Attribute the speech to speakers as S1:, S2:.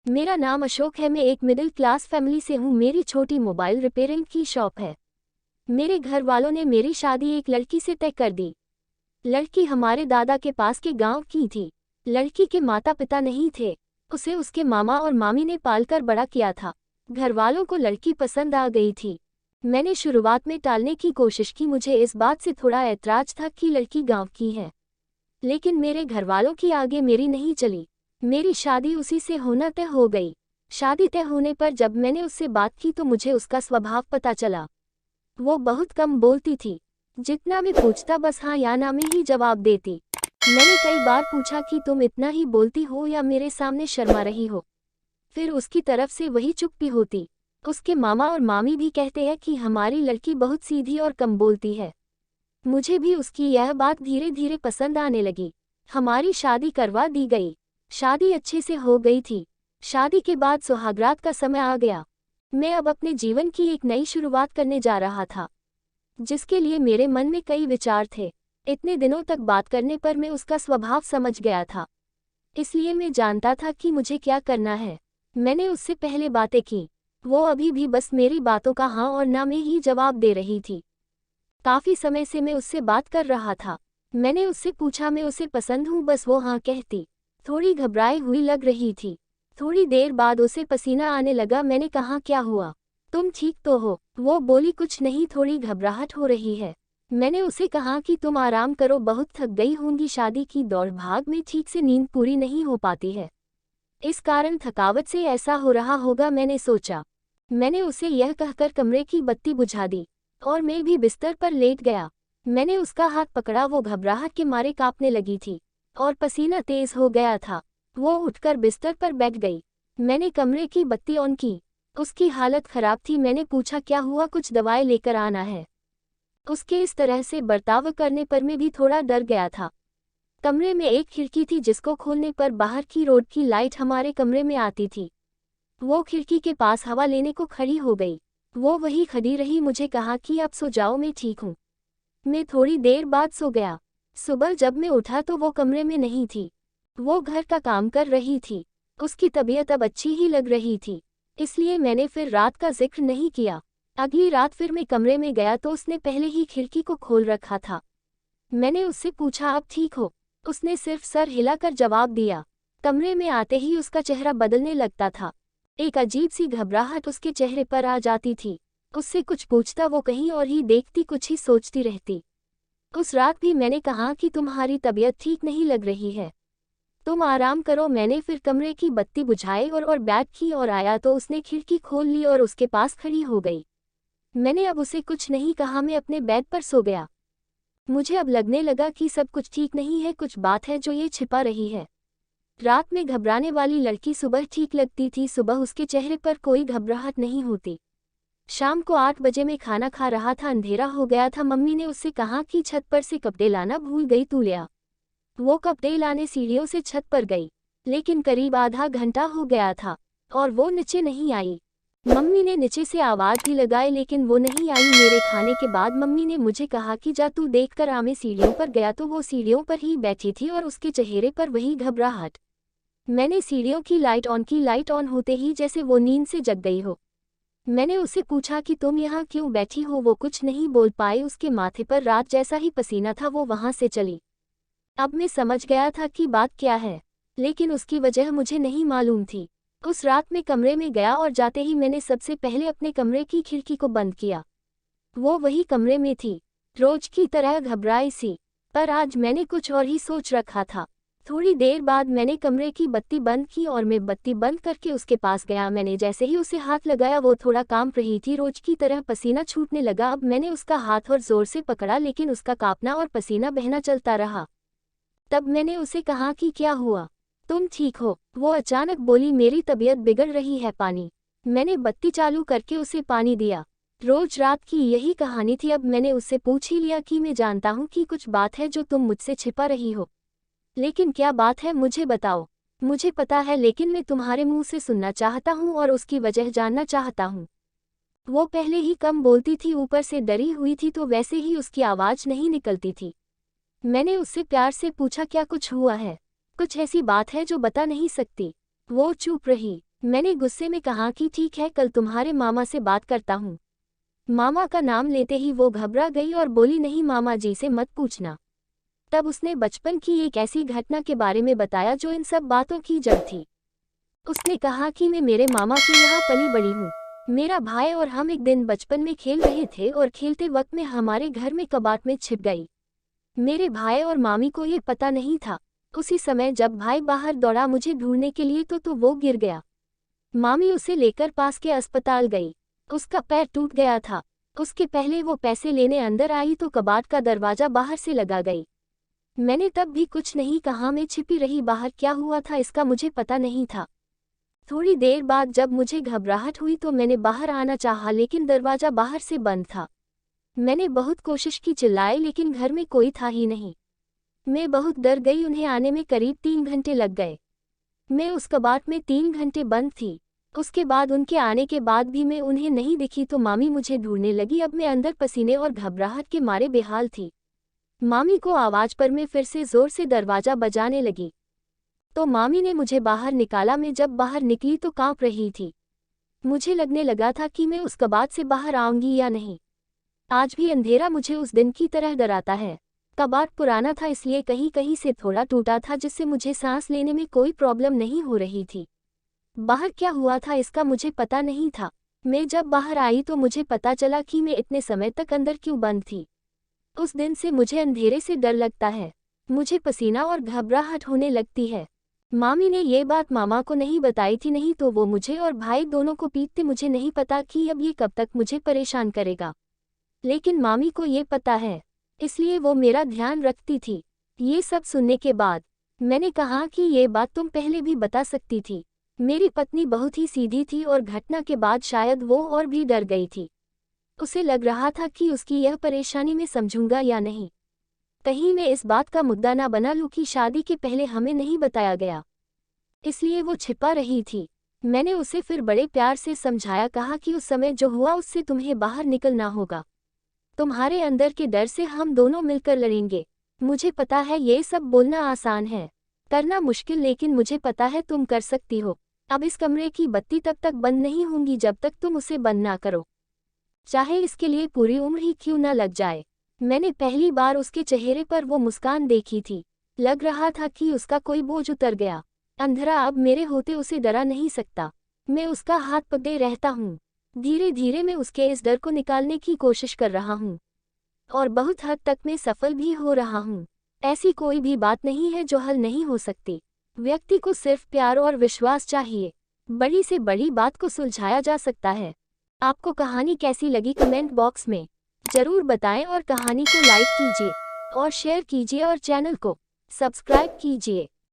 S1: मेरा नाम अशोक है। मैं एक मिडिल क्लास फैमिली से हूँ। मेरी छोटी मोबाइल रिपेयरिंग की शॉप है। मेरे घर वालों ने मेरी शादी एक लड़की से तय कर दी। लड़की हमारे दादा के पास के गांव की थी। लड़की के माता पिता नहीं थे। उसे उसके मामा और मामी ने पालकर बड़ा किया था। घर वालों को लड़की पसंद आ गई थी। मैंने शुरुआत में टालने की कोशिश की। मुझे इस बात से थोड़ा ऐतराज था कि लड़की गांव की है, लेकिन मेरे घरवालों की आगे मेरी नहीं चली। मेरी शादी उसी से होना तय हो गई। शादी तय होने पर जब मैंने उससे बात की तो मुझे उसका स्वभाव पता चला। वो बहुत कम बोलती थी। जितना मैं पूछता बस हाँ या ना में ही जवाब देती। मैंने कई बार पूछा कि तुम इतना ही बोलती हो या मेरे सामने शर्मा रही हो। फिर उसकी तरफ से वही चुप्पी होती। उसके मामा और मामी भी कहते हैं कि हमारी लड़की बहुत सीधी और कम बोलती है। मुझे भी उसकी यह बात धीरे धीरे पसंद आने लगी। हमारी शादी करवा दी गई। शादी अच्छे से हो गई थी। शादी के बाद सुहागरात का समय आ गया। मैं अब अपने जीवन की एक नई शुरुआत करने जा रहा था, जिसके लिए मेरे मन में कई विचार थे। इतने दिनों तक बात करने पर मैं उसका स्वभाव समझ गया था, इसलिए मैं जानता था कि मुझे क्या करना है। मैंने उससे पहले बातें की। वो अभी भी बस मेरी बातों का हाँ और ना में ही जवाब दे रही थी। काफी समय से मैं उससे बात कर रहा था। मैंने उससे पूछा मैं उसे पसंद हूँ, बस वो हाँ कहती। थोड़ी घबराई हुई लग रही थी। थोड़ी देर बाद उसे पसीना आने लगा। मैंने कहा क्या हुआ, तुम ठीक तो हो? वो बोली कुछ नहीं, थोड़ी घबराहट हो रही है। मैंने उसे कहा कि तुम आराम करो, बहुत थक गई होंगी, शादी की दौड़ भाग में ठीक से नींद पूरी नहीं हो पाती है, इस कारण थकावट से ऐसा हो रहा होगा, मैंने सोचा। मैंने उसे यह कहकर कमरे की बत्ती बुझा दी और मैं भी बिस्तर पर लेट गया। मैंने उसका हाथ पकड़ा। वो घबराहट के मारे कांपने लगी थी और पसीना तेज हो गया था। वो उठकर बिस्तर पर बैठ गई। मैंने कमरे की बत्ती ऑन की। उसकी हालत खराब थी। मैंने पूछा क्या हुआ, कुछ दवाई लेकर आना है? उसके इस तरह से बर्ताव करने पर मैं भी थोड़ा डर गया था। कमरे में एक खिड़की थी जिसको खोलने पर बाहर की रोड की लाइट हमारे कमरे में आती थी। वो खिड़की के पास हवा लेने को खड़ी हो गई। वो वही खड़ी रही। मुझे कहा कि अब सो जाओ, मैं ठीक हूँ। मैं थोड़ी देर बाद सो गया। सुबह जब मैं उठा तो वो कमरे में नहीं थी। वो घर का काम कर रही थी। उसकी तबीयत अब अच्छी ही लग रही थी, इसलिए मैंने फिर रात का जिक्र नहीं किया। अगली रात फिर मैं कमरे में गया तो उसने पहले ही खिड़की को खोल रखा था। मैंने उससे पूछा अब ठीक हो? उसने सिर्फ सर हिलाकर जवाब दिया। कमरे में आते ही उसका चेहरा बदलने लगता था। एक अजीब सी घबराहट उसके चेहरे पर आ जाती थी। उससे कुछ पूछता वो कहीं और ही देखती, कुछ ही सोचती रहती। उस रात भी मैंने कहा कि तुम्हारी तबीयत ठीक नहीं लग रही है, तुम आराम करो। मैंने फिर कमरे की बत्ती बुझाई और बैग की ओर आया तो उसने खिड़की खोल ली और उसके पास खड़ी हो गई। मैंने अब उसे कुछ नहीं कहा। मैं अपने बेड पर सो गया। मुझे अब लगने लगा कि सब कुछ ठीक नहीं है, कुछ बात है जो ये छिपा रही है। रात में घबराने वाली लड़की सुबह ठीक लगती थी। सुबह उसके चेहरे पर कोई घबराहट नहीं होती। शाम को 8 बजे मैं खाना खा रहा था, अंधेरा हो गया था। मम्मी ने उससे कहा कि छत पर से कपड़े लाना भूल गई, तू ले आ। वो कपड़े लाने सीढ़ियों से छत पर गई, लेकिन करीब आधा घंटा हो गया था और वो नीचे नहीं आई। मम्मी ने नीचे से आवाज भी लगाई लेकिन वो नहीं आई। मेरे खाने के बाद मम्मी ने मुझे कहा कि जा तू देख कर आ। मैं सीढ़ियों पर गया तो वो सीढ़ियों पर ही बैठी थी और उसके चेहरे पर वही घबराहट। मैंने सीढ़ियों की लाइट ऑन की। लाइट ऑन होते ही जैसे वो नींद से जग गई हो। मैंने उससे पूछा कि तुम यहाँ क्यों बैठी हो? वो कुछ नहीं बोल पाई। उसके माथे पर रात जैसा ही पसीना था। वो वहाँ से चली। अब मैं समझ गया था कि बात क्या है, लेकिन उसकी वजह मुझे नहीं मालूम थी। उस रात मैं कमरे में गया और जाते ही मैंने सबसे पहले अपने कमरे की खिड़की को बंद किया। वो वही कमरे में थी, रोज की तरह घबराई सी, पर आज मैंने कुछ और ही सोच रखा था। थोड़ी देर बाद मैंने कमरे की बत्ती बंद की और मैं बत्ती बंद करके उसके पास गया। मैंने जैसे ही उसे हाथ लगाया वो थोड़ा कांप रही थी। रोज की तरह पसीना छूटने लगा। अब मैंने उसका हाथ और जोर से पकड़ा, लेकिन उसका कांपना और पसीना बहना चलता रहा। तब मैंने उसे कहा कि क्या हुआ, तुम ठीक हो? वो अचानक बोली मेरी तबीयत बिगड़ रही है, पानी। मैंने बत्ती चालू करके उसे पानी दिया। रोज रात की यही कहानी थी। अब मैंने उससे पूछ ही लिया कि मैं जानता हूँ कि कुछ बात है जो तुम मुझसे छिपा रही हो, लेकिन क्या बात है मुझे बताओ। मुझे पता है, लेकिन मैं तुम्हारे मुंह से सुनना चाहता हूँ और उसकी वजह जानना चाहता हूँ। वो पहले ही कम बोलती थी, ऊपर से डरी हुई थी तो वैसे ही उसकी आवाज नहीं निकलती थी। मैंने उससे प्यार से पूछा क्या कुछ हुआ है, कुछ ऐसी बात है जो बता नहीं सकती? वो चुप रही। मैंने गुस्से में कहा कि ठीक है, कल तुम्हारे मामा से बात करता हूँ। मामा का नाम लेते ही वो घबरा गई और बोली, नहीं मामा जी से मत पूछना। तब उसने बचपन की एक ऐसी घटना के बारे में बताया जो इन सब बातों की जड़ थी। उसने कहा कि मैं मेरे मामा के यहाँ पली बड़ी हूँ। मेरा भाई और हम एक दिन बचपन में खेल रहे थे और खेलते वक्त में हमारे घर में कबाड़ में छिप गई। मेरे भाई और मामी को ये पता नहीं था। उसी समय जब भाई बाहर दौड़ा मुझे ढूंढने के लिए तो वो गिर गया। मामी उसे लेकर पास के अस्पताल गई। उसका पैर टूट गया था। उसके पहले वो पैसे लेने अंदर आई तो कबाड़ का दरवाजा बाहर से लगा गई। मैंने तब भी कुछ नहीं कहा, मैं छिपी रही। बाहर क्या हुआ था इसका मुझे पता नहीं था। थोड़ी देर बाद जब मुझे घबराहट हुई तो मैंने बाहर आना चाहा, लेकिन दरवाजा बाहर से बंद था। मैंने बहुत कोशिश की, चिल्लाई, लेकिन घर में कोई था ही नहीं। मैं बहुत डर गई। उन्हें आने में करीब 3 घंटे लग गए। मैं उस कबाड़ में 3 घंटे बंद थी। उसके बाद उनके आने के बाद भी मैं उन्हें नहीं दिखी तो मामी मुझे ढूंढने लगी। अब मैं अंदर पसीने और घबराहट के मारे बेहाल थी। मामी को आवाज पर मैं फिर से जोर से दरवाजा बजाने लगी तो मामी ने मुझे बाहर निकाला। मैं जब बाहर निकली तो कांप रही थी। मुझे लगने लगा था कि मैं उस कबाड़ से बाहर आऊंगी या नहीं। आज भी अंधेरा मुझे उस दिन की तरह डराता है। कबाड़ पुराना था इसलिए कहीं कहीं से थोड़ा टूटा था, जिससे मुझे सांस लेने में कोई प्रॉब्लम नहीं हो रही थी। बाहर क्या हुआ था इसका मुझे पता नहीं था। मैं जब बाहर आई तो मुझे पता चला कि मैं इतने समय तक अंदर क्यों बंद थी। उस दिन से मुझे अंधेरे से डर लगता है। मुझे पसीना और घबराहट होने लगती है। मामी ने ये बात मामा को नहीं बताई थी, नहीं तो वो मुझे और भाई दोनों को पीटते। मुझे नहीं पता कि अब ये कब तक मुझे परेशान करेगा, लेकिन मामी को ये पता है, इसलिए वो मेरा ध्यान रखती थी। ये सब सुनने के बाद मैंने कहा कि ये बात तुम पहले भी बता सकती थी। मेरी पत्नी बहुत ही सीधी थी और घटना के बाद शायद वो और भी डर गई थी। उसे लग रहा था कि उसकी यह परेशानी मैं समझूंगा या नहीं। कहीं मैं इस बात का मुद्दा ना बना लूं कि शादी के पहले हमें नहीं बताया गया, इसलिए वो छिपा रही थी। मैंने उसे फिर बड़े प्यार से समझाया, कहा कि उस समय जो हुआ उससे तुम्हें बाहर निकलना होगा। तुम्हारे अंदर के डर से हम दोनों मिलकर लड़ेंगे। मुझे पता है ये सब बोलना आसान है, करना मुश्किल, लेकिन मुझे पता है तुम कर सकती हो। अब इस कमरे की बत्ती तब तक बंद नहीं होंगी जब तक तुम उसे बंद ना करो, चाहे इसके लिए पूरी उम्र ही क्यों न लग जाए। मैंने पहली बार उसके चेहरे पर वो मुस्कान देखी थी। लग रहा था कि उसका कोई बोझ उतर गया। अंधेरा अब मेरे होते उसे डरा नहीं सकता। मैं उसका हाथ पकड़े रहता हूँ। धीरे धीरे मैं उसके इस डर को निकालने की कोशिश कर रहा हूँ और बहुत हद तक मैं सफल भी हो रहा हूँ। ऐसी कोई भी बात नहीं है जो हल नहीं हो सकती। व्यक्ति को सिर्फ प्यार और विश्वास चाहिए। बड़ी से बड़ी बात को सुलझाया जा सकता है। आपको कहानी कैसी लगी कमेंट बॉक्स में जरूर बताएं और कहानी को लाइक कीजिए और शेयर कीजिए और चैनल को सब्सक्राइब कीजिए।